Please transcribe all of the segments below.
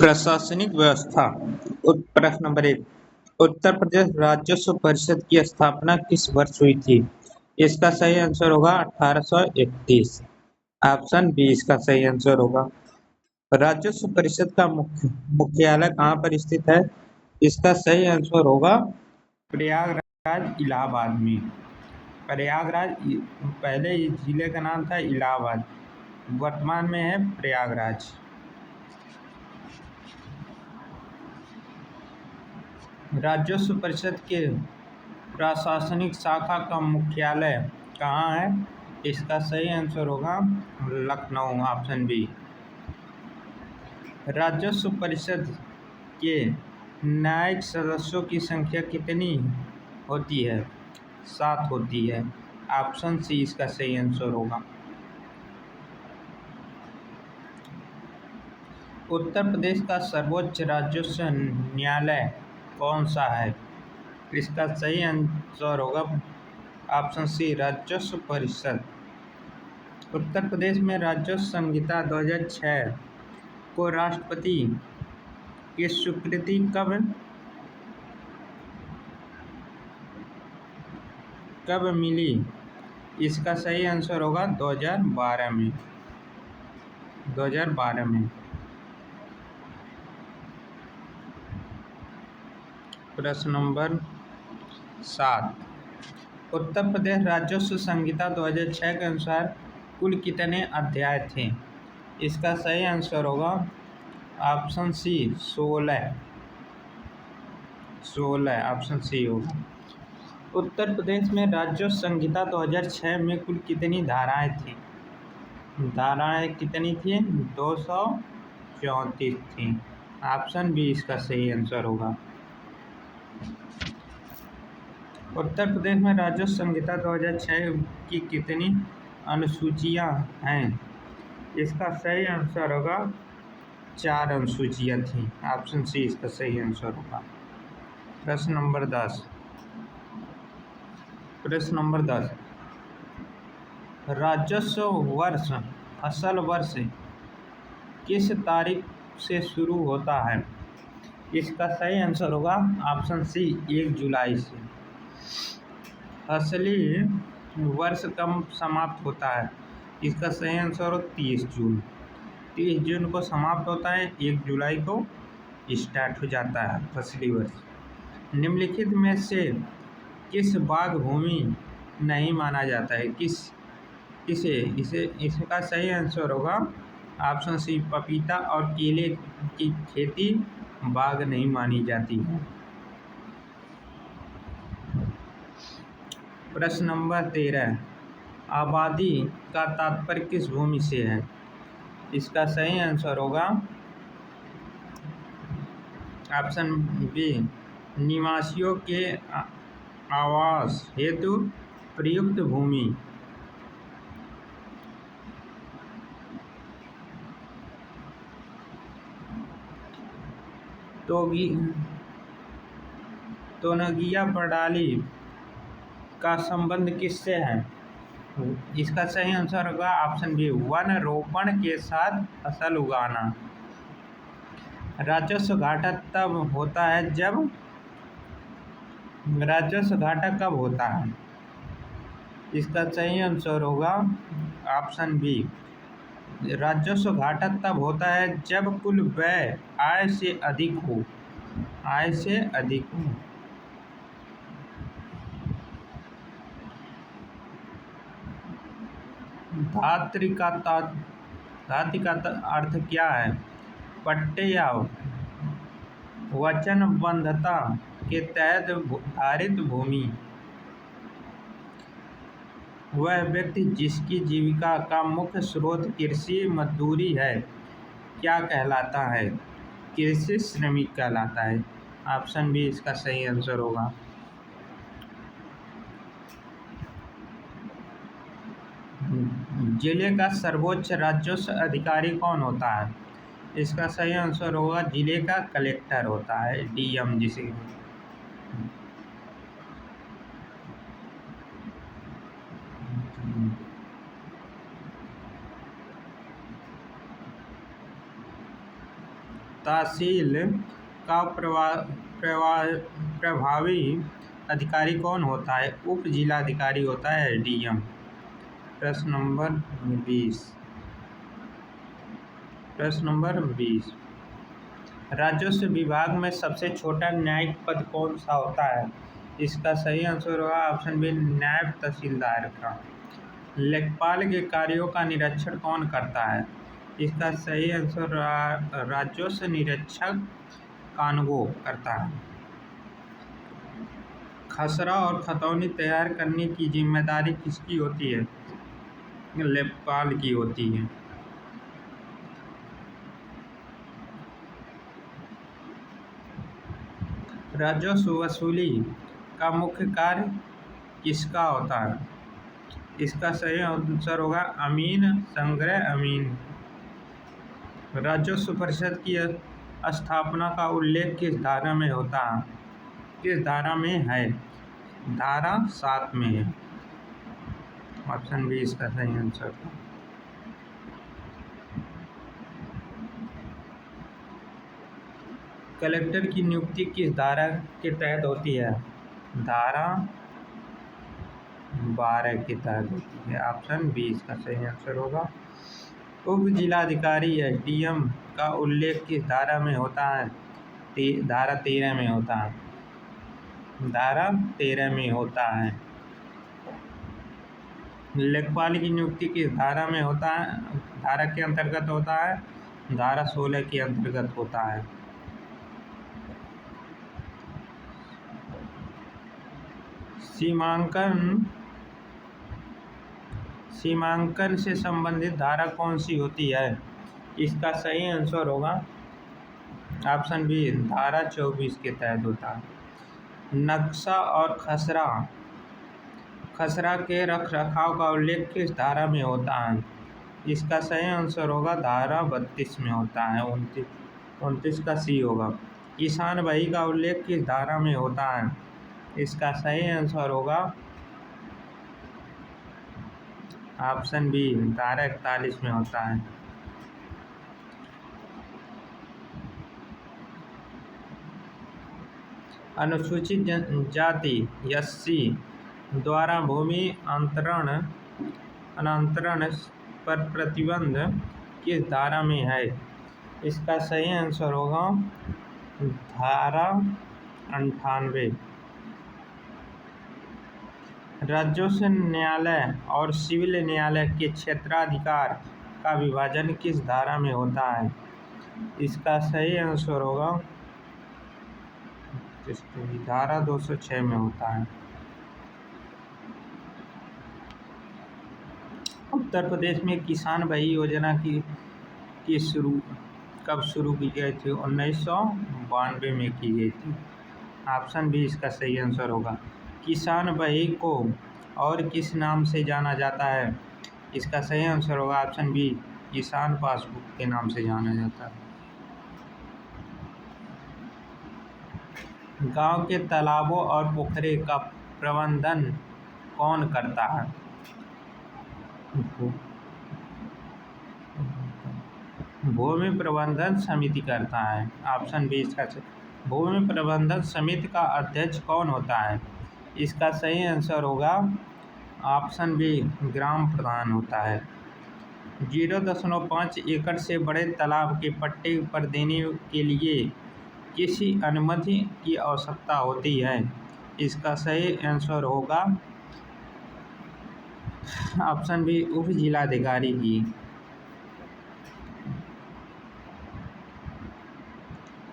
प्रशासनिक व्यवस्था। प्रश्न नंबर 1, उत्तर प्रदेश राजस्व परिषद की स्थापना किस वर्ष हुई थी? इसका सही आंसर होगा 1831। ऑप्शन बी इसका सही आंसर होगा। राजस्व परिषद का मुख्यालय कहाँ पर स्थित है? इसका सही आंसर होगा प्रयागराज, इलाहाबाद में। प्रयागराज पहले इस जिले का नाम था इलाहाबाद, वर्तमान में है प्रयागराज। राजस्व परिषद के प्रशासनिक शाखा का मुख्यालय कहाँ है? इसका सही आंसर होगा लखनऊ, ऑप्शन बी। राजस्व परिषद के न्यायिक सदस्यों की संख्या कितनी होती है? 7 होती है, ऑप्शन सी इसका सही आंसर होगा। उत्तर प्रदेश का सर्वोच्च राजस्व न्यायालय कौन सा है? इसका सही आंसर होगा ऑप्शन सी, राजस्व परिषद। उत्तर प्रदेश में राजस्व संहिता 2006 को राष्ट्रपति की स्वीकृति कब मिली? इसका सही आंसर होगा 2012 में। 2012 में। प्रश्न नंबर 7, उत्तर प्रदेश राजस्व संहिता 2006 के अनुसार कुल कितने अध्याय थे? इसका सही आंसर होगा ऑप्शन सी, 16। ऑप्शन सी होगा। उत्तर प्रदेश में राजस्व संहिता 2006 में कुल कितनी धाराएं थी? धाराएं कितनी थी? 234 थी, ऑप्शन बी इसका सही आंसर होगा। उत्तर प्रदेश में राजस्व संहिता 2006 की कितनी अनुसूचियां हैं? इसका सही आंसर होगा 4 अनुसूचियां थी, ऑप्शन सी इसका सही आंसर होगा। प्रश्न नंबर 10, राजस्व वर्ष फसल वर्ष किस तारीख से शुरू होता है? इसका सही आंसर होगा ऑप्शन सी, 1 जुलाई से। फसली वर्ष कब समाप्त होता है? इसका सही आंसर हो 30 जून। 30 जून को समाप्त होता है, 1 जुलाई को स्टार्ट हो जाता है फसली वर्ष। निम्नलिखित में से किस बाग भूमि नहीं माना जाता है? इसका सही आंसर होगा ऑप्शन सी, पपीता और केले की खेती बाग नहीं मानी जाती है। प्रश्न नंबर 13, आबादी का तात्पर्य किस भूमि से है? इसका सही आंसर होगा ऑप्शन बी, निवासियों के आवास हेतु प्रयुक्त भूमि। तोनगिया प्रणाली का संबंध किससे है? इसका सही आंसर होगा ऑप्शन बी, वन रोपण के साथ फसल उगाना। राजस्व घाटा कब होता है? इसका सही आंसर होगा ऑप्शन बी, राजस्व घाटा तब होता है जब कुल व्यय आय से अधिक हो। धात्री का अर्थ क्या है? पट्टे या वचनबद्धता के तहत धारित भूमि। वह व्यक्ति जिसकी जीविका का मुख्य स्रोत कृषि मजदूरी है क्या कहलाता है? कृषि श्रमिक कहलाता है। ऑप्शन बी इसका सही आंसर होगा। जिले का सर्वोच्च राजस्व अधिकारी कौन होता है? इसका सही आंसर होगा जिले का कलेक्टर होता है, डीएम जिसे। तहसील का प्रभावी अधिकारी कौन होता है? उप जिलाधिकारी होता है, एसडीएम। प्रश्न नंबर 20। प्रश्न नंबर 20, राजस्व विभाग में सबसे छोटा न्यायिक पद कौन सा होता है? इसका सही आंसर होगा ऑप्शन बी, नायब तहसीलदार का। लेखपाल के कार्यों का निरीक्षण कौन करता है? इसका सही आंसर राजस्व निरीक्षक कानूगो करता है। खसरा और खतौनी तैयार करने की जिम्मेदारी किसकी होती है? लेखपाल की होती है। राजस्व वसूली का मुख्य कार्य किसका होता है? इसका सही आंसर होगा अमीन संग्रह अमीन। राजस्व परिषद की स्थापना का उल्लेख किस धारा में होता है? किस धारा में है? धारा 7 में है। ऑप्शन बी इसका सही आंसर। कलेक्टर की नियुक्ति किस धारा के तहत होती है? धारा 12 के तहत होती है। ऑप्शन बी इसका सही आंसर होगा। उप जिलाधिकारी एसडीएम का उल्लेख किस धारा में होता है? धारा 13 में होता है। धारा 13 में होता है। लेखपाल की नियुक्ति किस धारा में होता है? धारा के अंतर्गत होता है। धारा 16 के अंतर्गत होता है। सीमांकन से संबंधित धारा कौन सी होती है? इसका सही आंसर होगा ऑप्शन बी, धारा 24 के तहत होता है। नक्शा और खसरा के रखरखाव का उल्लेख किस धारा में होता है? इसका सही आंसर होगा धारा 32 में होता है। 29 का सी होगा। किसान बही का उल्लेख किस धारा में होता है? इसका सही आंसर होगा ऑप्शन बी, धारा 41 में होता है। अनुसूचित जाति एससी द्वारा भूमि अनांतरण पर प्रतिबंध किस धारा में है? इसका सही आंसर होगा धारा 98। राजस्व न्यायालय और सिविल न्यायालय के क्षेत्राधिकार का विभाजन किस धारा में होता है? इसका सही आंसर होगा धारा 206 में होता है। उत्तर प्रदेश में किसान बही योजना कब शुरू की गई थी? 1992 में की गई थी। ऑप्शन बी इसका सही आंसर होगा। किसान बही को और किस नाम से जाना जाता है? इसका सही आंसर होगा ऑप्शन बी, किसान पासबुक के नाम से जाना जाता है। गांव के तालाबों और पोखरे का प्रबंधन कौन करता है? भूमि प्रबंधन समिति करता है। ऑप्शन बी इसका। भूमि प्रबंधन समिति का अध्यक्ष कौन होता है? इसका सही आंसर होगा ऑप्शन बी, ग्राम प्रधान होता है। 0.5 एकड़ से बड़े तालाब के पट्टे पर देने के लिए किसी अनुमति की आवश्यकता होती है? इसका सही आंसर होगा ऑप्शन बी, उप जिलाधिकारी की।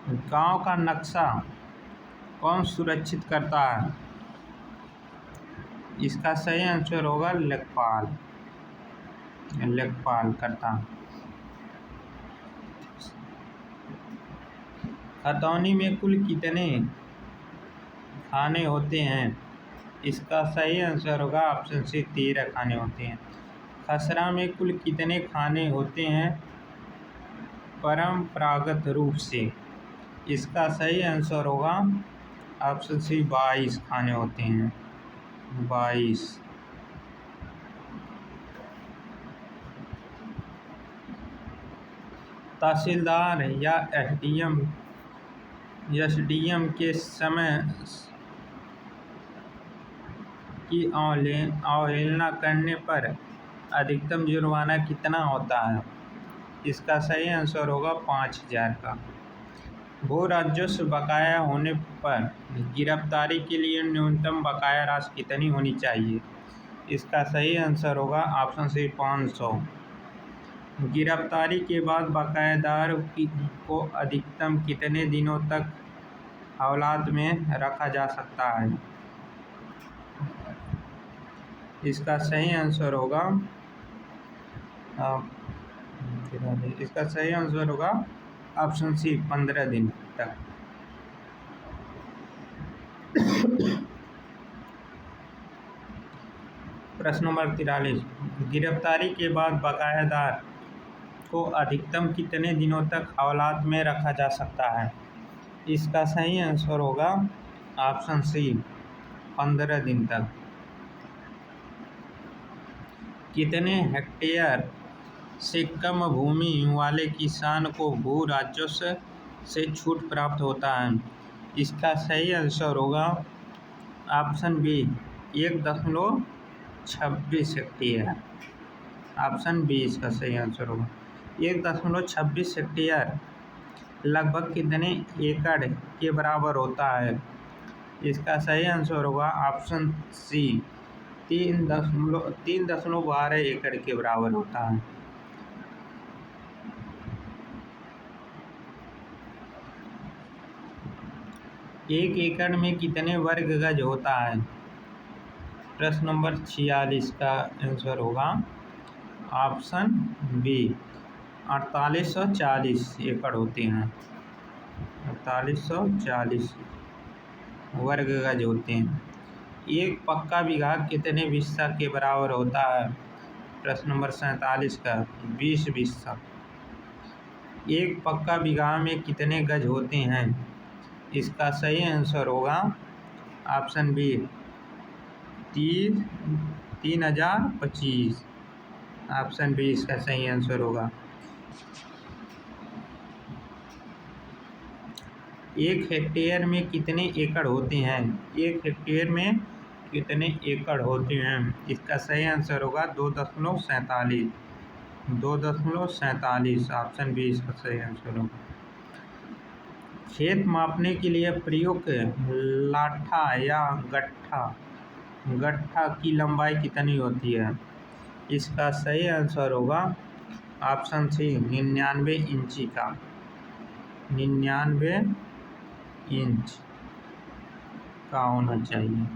गांव का नक्शा कौन सुरक्षित करता है? इसका सही आंसर होगा लेखपाल करता। खतौनी में कुल कितने खाने होते हैं? इसका सही आंसर होगा ऑप्शन सी, 13 खाने होते हैं। खसरा में कुल कितने खाने होते हैं परंपरागत रूप से? इसका सही आंसर होगा ऑप्शन सी, 22 खाने होते हैं। 22। तहसीलदार या एसडीएम के समय की अवहेलना करने पर अधिकतम जुर्माना कितना होता है? इसका सही आंसर होगा 5,000 का। भू राजस्व बकाया होने पर गिरफ्तारी के लिए न्यूनतम बकाया राशि कितनी होनी चाहिए? इसका सही आंसर होगा ऑप्शन सी 500। गिरफ्तारी के बाद बकायेदार को अधिकतम कितने दिनों तक हवालात में रखा जा सकता है? इसका सही आंसर होगा ऑप्शन सी 15 दिन तक। प्रश्न नंबर 43, गिरफ्तारी के बाद बकायेदार को अधिकतम कितने दिनों तक हवालात में रखा जा सकता है? इसका सही आंसर होगा ऑप्शन सी 15 दिन तक। कितने हेक्टेयर से कम भूमि वाले किसान को भू राजस्व से छूट प्राप्त होता है? इसका सही आंसर होगा option B 1.26 hectare. Option B इसका सही आंसर होगा 1.26 हेक्टेयर लगभग कितने एकड़ के बराबर होता है? इसका सही आंसर होगा ऑप्शन सी 3.12 एकड़ के बराबर होता है। एक एकड़ में कितने वर्ग गज होता है? प्रश्न नंबर 46 का आंसर होगा ऑप्शन बी 4840 एकड़ होते हैं। 4840 वर्ग गज होते हैं। एक पक्का बीघा कितने बिस्सा के बराबर होता है? प्रश्न नंबर 47 का 20 बिस्सा। एक पक्का बीघा में कितने गज होते हैं? इसका सही आंसर होगा ऑप्शन बी 3025। ऑप्शन बी इसका सही आंसर होगा। एक हेक्टेयर में कितने एकड़ होते हैं? एक हेक्टेयर में कितने एकड़ होते हैं? इसका सही आंसर होगा 2.47। 2.47 ऑप्शन बी इसका सही आंसर होगा। खेत मापने के लिए प्रयुक्त लाठा या गट्ठा की लंबाई कितनी होती है? इसका सही आंसर होगा ऑप्शन सी 99 इंची का। 99 इंच का होना चाहिए।